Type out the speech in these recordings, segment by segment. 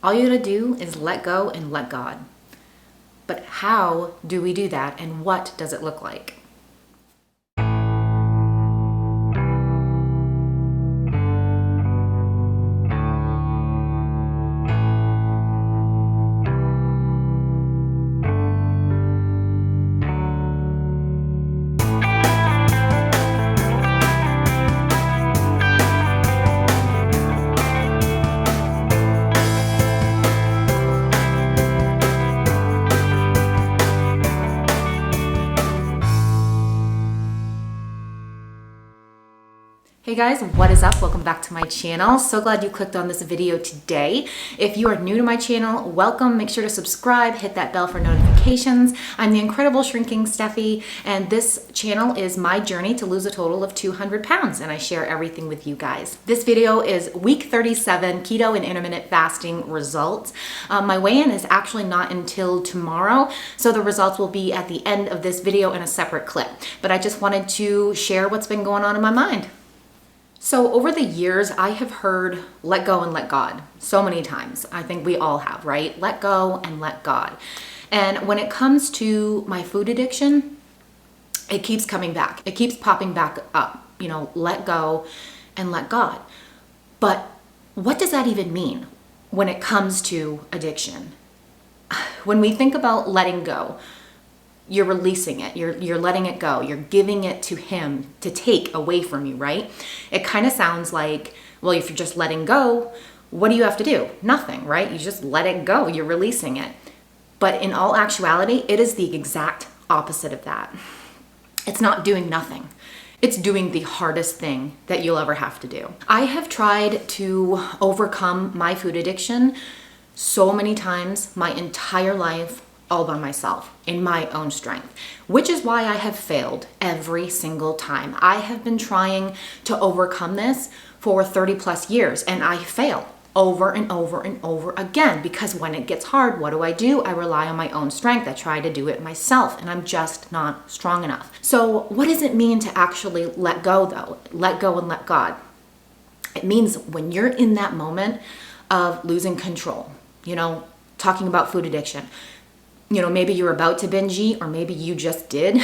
All you gotta do is let go and let God. But how do we do that, and what does it look like? Hey guys, what is up? Welcome back to my channel. So glad you clicked on this video today. If you are new to my channel, welcome. Make sure to subscribe, hit that bell for notifications. I'm the incredible shrinking Steffi, and this channel is my journey to lose a total of 200 pounds, and I share everything with you guys. This video is week 37 keto and intermittent fasting results. My weigh-in is actually not until tomorrow, so the results will be at the end of this video in a separate clip. But I just wanted to share what's been going on in my mind. So over the years, I have heard let go and let God so many times. I think we all have, right? Let go and let God. And when it comes to my food addiction, it keeps coming back. It keeps popping back up, let go and let God. But what does that even mean when it comes to addiction? When we think about letting go, you're releasing it, you're letting it go, you're giving it to him to take away from you, right? It kind of sounds like, well, if you're just letting go, what do you have to do? Nothing, right? You just let it go, you're releasing it. But in all actuality, it is the exact opposite of that. It's not doing nothing. It's doing the hardest thing that you'll ever have to do. I have tried to overcome my food addiction so many times my entire life, all by myself, in my own strength, which is why I have failed every single time. I have been trying to overcome this for 30 plus years, and I fail over and over and over again, because when it gets hard, what do? I rely on my own strength. I try to do it myself, and I'm just not strong enough. So what does it mean to actually let go though? Let go and let God. It means when you're in that moment of losing control, talking about food addiction, maybe you're about to binge eat, or maybe you just did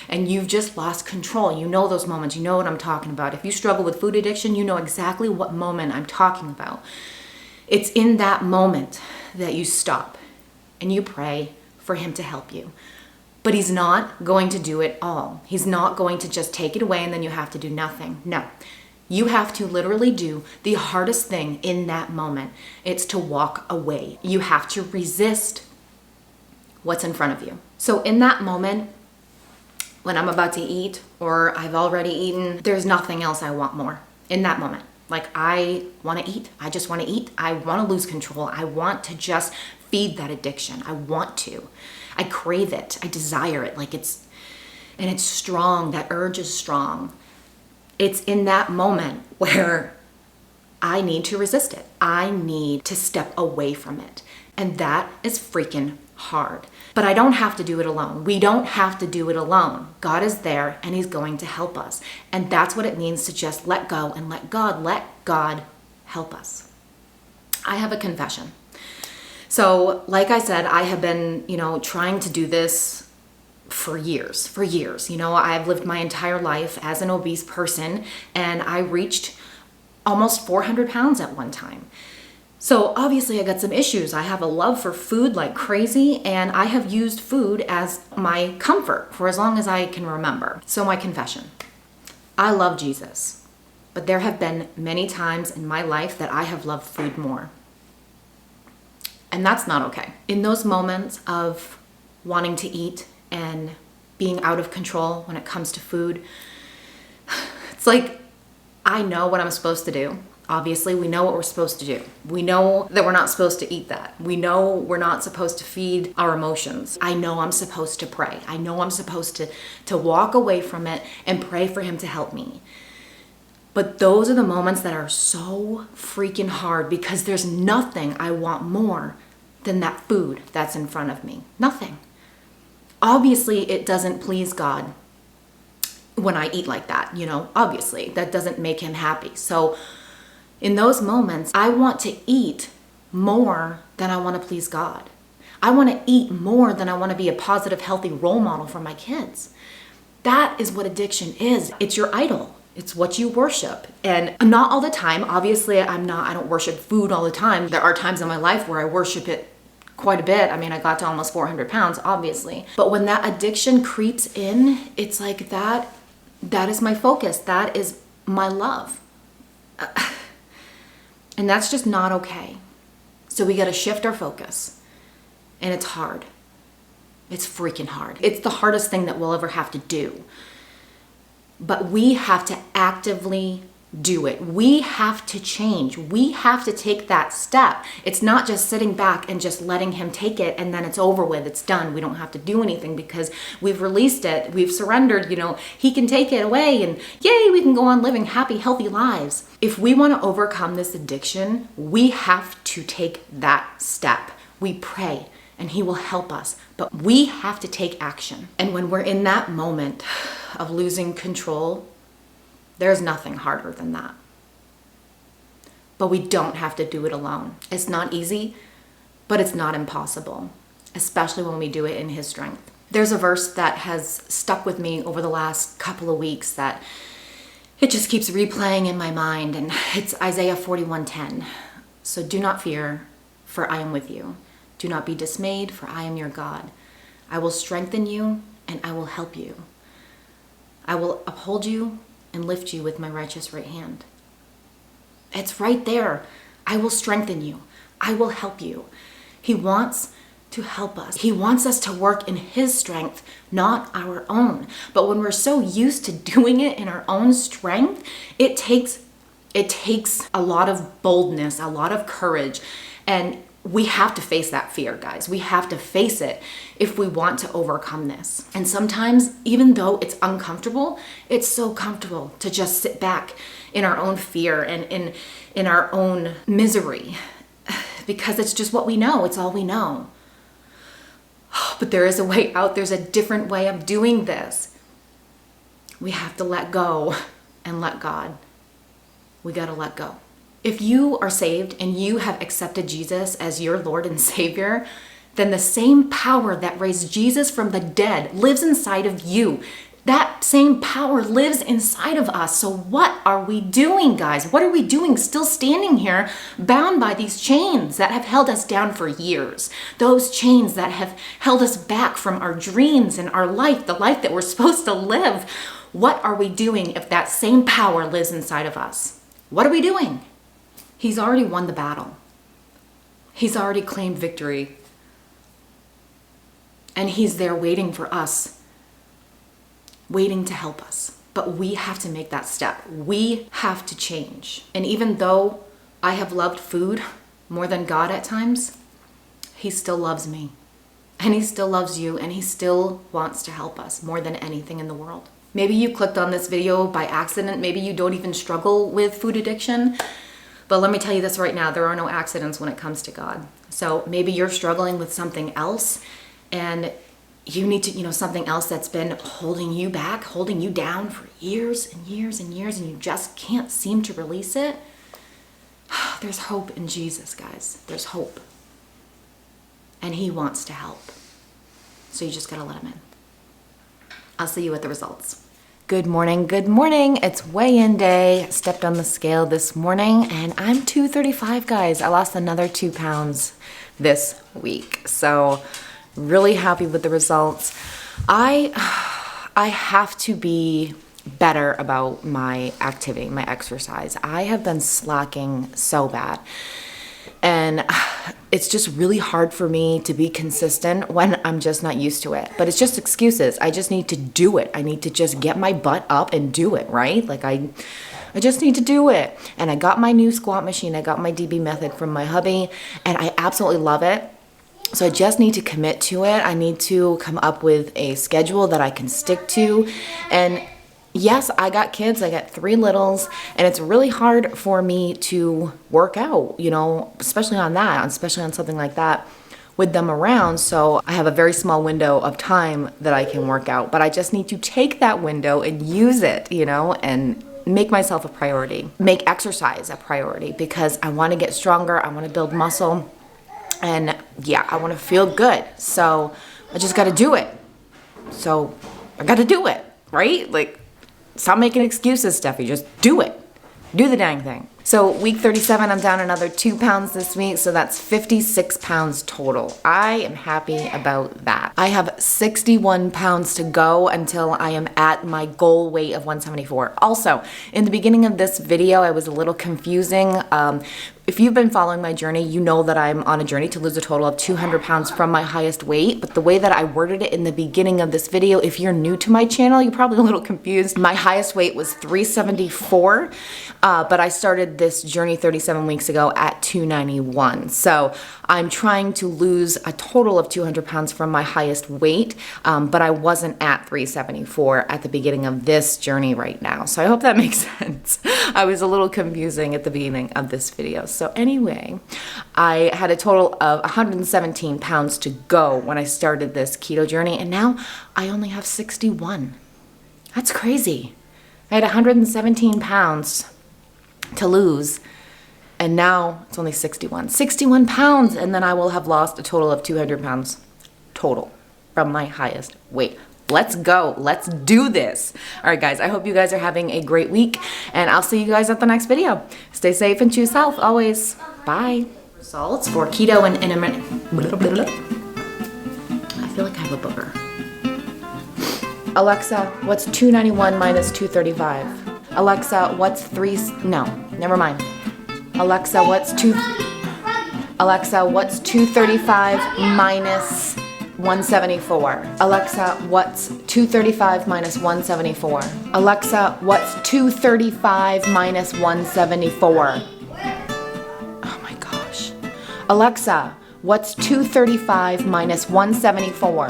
and you've just lost control. You know those moments. You know what I'm talking about. If you struggle with food addiction, you know exactly what moment I'm talking about. It's in that moment that you stop and you pray for him to help you. But he's not going to do it all. He's not going to just take it away and then you have to do nothing. No. You have to literally do the hardest thing in that moment. It's to walk away. You have to resist what's in front of you. So in that moment, when I'm about to eat or I've already eaten, there's nothing else I want more in that moment. Like, I want to eat. I just want to eat. I want to lose control. I want to just feed that addiction. I want to. I crave it. I desire it. And it's strong. That urge is strong. It's in that moment where I need to resist it. I need to step away from it. And that is freaking hard. But I don't have to do it alone. We don't have to do it alone. God is there and he's going to help us. And that's what it means to just let go and let God. Let God help us. I have a confession. So like I said, I have been, trying to do this for years. I've lived my entire life as an obese person, and I reached almost 400 pounds at one time. So obviously I got some issues. I have a love for food like crazy, and I have used food as my comfort for as long as I can remember. So my confession, I love Jesus, but there have been many times in my life that I have loved food more. And that's not okay. In those moments of wanting to eat and being out of control when it comes to food, it's like I know what I'm supposed to do. Obviously, we know what we're supposed to do. We know that we're not supposed to eat that. We know we're not supposed to feed our emotions. I know I'm supposed to pray. I know I'm supposed to walk away from it and pray for him to help me. But those are the moments that are so freaking hard, because there's nothing I want more than that food that's in front of me. Nothing. Obviously, it doesn't please God when I eat like that, obviously. That doesn't make him happy. So in those moments, I want to eat more than I want to please God. I want to eat more than I want to be a positive, healthy role model for my kids. That is what addiction is. It's your idol. It's what you worship. And not all the time. Obviously, I don't worship food all the time. There are times in my life where I worship it quite a bit. I mean, I got to almost 400 pounds, obviously. But when that addiction creeps in, it's like that is my focus. That is my love. And that's just not okay. So we got to shift our focus. And it's hard. It's freaking hard. It's the hardest thing that we'll ever have to do. But we have to actively do it. We have to change. We have to take that step. It's not just sitting back and just letting him take it and then it's over with. It's done. We don't have to do anything because we've released it. We've surrendered. He can take it away and yay, we can go on living happy, healthy lives. If we want to overcome this addiction, we have to take that step. We pray and he will help us, but we have to take action. And when we're in that moment of losing control, there's nothing harder than that. But we don't have to do it alone. It's not easy, but it's not impossible, especially when we do it in his strength. There's a verse that has stuck with me over the last couple of weeks that it just keeps replaying in my mind, and it's Isaiah 41:10. So do not fear, for I am with you. Do not be dismayed, for I am your God. I will strengthen you and I will help you. I will uphold you and lift you with my righteous right hand. It's right there. I will strengthen you. I will help you. He wants to help us. He wants us to work in his strength, not our own. But when we're so used to doing it in our own strength, it takes a lot of boldness, a lot of courage, and we have to face that fear, guys. We have to face it if we want to overcome this. And sometimes, even though it's uncomfortable, it's so comfortable to just sit back in our own fear and in our own misery because it's just what we know. It's all we know. But there is a way out. There's a different way of doing this. We have to let go and let God. We got to let go. If you are saved and you have accepted Jesus as your Lord and Savior, then the same power that raised Jesus from the dead lives inside of you. That same power lives inside of us. So what are we doing, guys? What are we doing still standing here bound by these chains that have held us down for years? Those chains that have held us back from our dreams and our life, the life that we're supposed to live. What are we doing if that same power lives inside of us? What are we doing? He's already won the battle. He's already claimed victory. And he's there waiting for us, waiting to help us. But we have to make that step. We have to change. And even though I have loved food more than God at times, he still loves me. And he still loves you. And he still wants to help us more than anything in the world. Maybe you clicked on this video by accident. Maybe you don't even struggle with food addiction. But let me tell you this right now, there are no accidents when it comes to God. So maybe you're struggling with something else and you need to, something else that's been holding you back, holding you down for years and years and years, and you just can't seem to release it. There's hope in Jesus, guys. There's hope. And he wants to help. So you just gotta let him in. I'll see you at the results. Good morning, good morning. It's weigh-in day. Stepped on the scale this morning and I'm 235, guys. I lost another 2 pounds this week. So really happy with the results. I have to be better about my activity, my exercise. I have been slacking so bad. And it's just really hard for me to be consistent when I'm just not used to it. But it's just excuses. I just need to do it. I need to just get my butt up and do it, right? Like I just need to do it. And I got my new squat machine. I got my DB method from my hubby and I absolutely love it. So I just need to commit to it. I need to come up with a schedule that I can stick to. And yes, I got kids. I got 3 littles, and it's really hard for me to work out, especially on something like that with them around. So I have a very small window of time that I can work out, but I just need to take that window and use it, and make myself a priority, make exercise a priority, because I want to get stronger. I want to build muscle, and yeah, I want to feel good. So I just got to do it. So I got to do it, right? Like, stop making excuses, Steffi. Just do it. Do the dang thing. So week 37, I'm down another 2 pounds this week. So that's 56 pounds total. I am happy about that. I have 61 pounds to go until I am at my goal weight of 174. Also, in the beginning of this video, I was a little confusing. If you've been following my journey, you know that I'm on a journey to lose a total of 200 pounds from my highest weight. But the way that I worded it in the beginning of this video, if you're new to my channel, you're probably a little confused. My highest weight was 374, but I started this journey 37 weeks ago at 291. So I'm trying to lose a total of 200 pounds from my highest weight, but I wasn't at 374 at the beginning of this journey right now. So I hope that makes sense. I was a little confusing at the beginning of this video. So anyway, I had a total of 117 pounds to go when I started this keto journey, and now I only have 61. That's crazy. I had 117 pounds to lose, and now it's only 61. 61 pounds, and then I will have lost a total of 200 pounds total from my highest weight. Let's go. Let's do this. All right, guys, I hope you guys are having a great week, and I'll see you guys at the next video. Stay safe and choose health always. Bye. Results for keto and intermittent. I feel like I have a booger. Alexa, what's 291 minus 235? Alexa, what's no, never mind. Alexa, what's 235 minus 174? Alexa, what's 235 minus 174? Alexa, what's 235 minus 174? Oh my gosh. Alexa, what's 235 minus 174?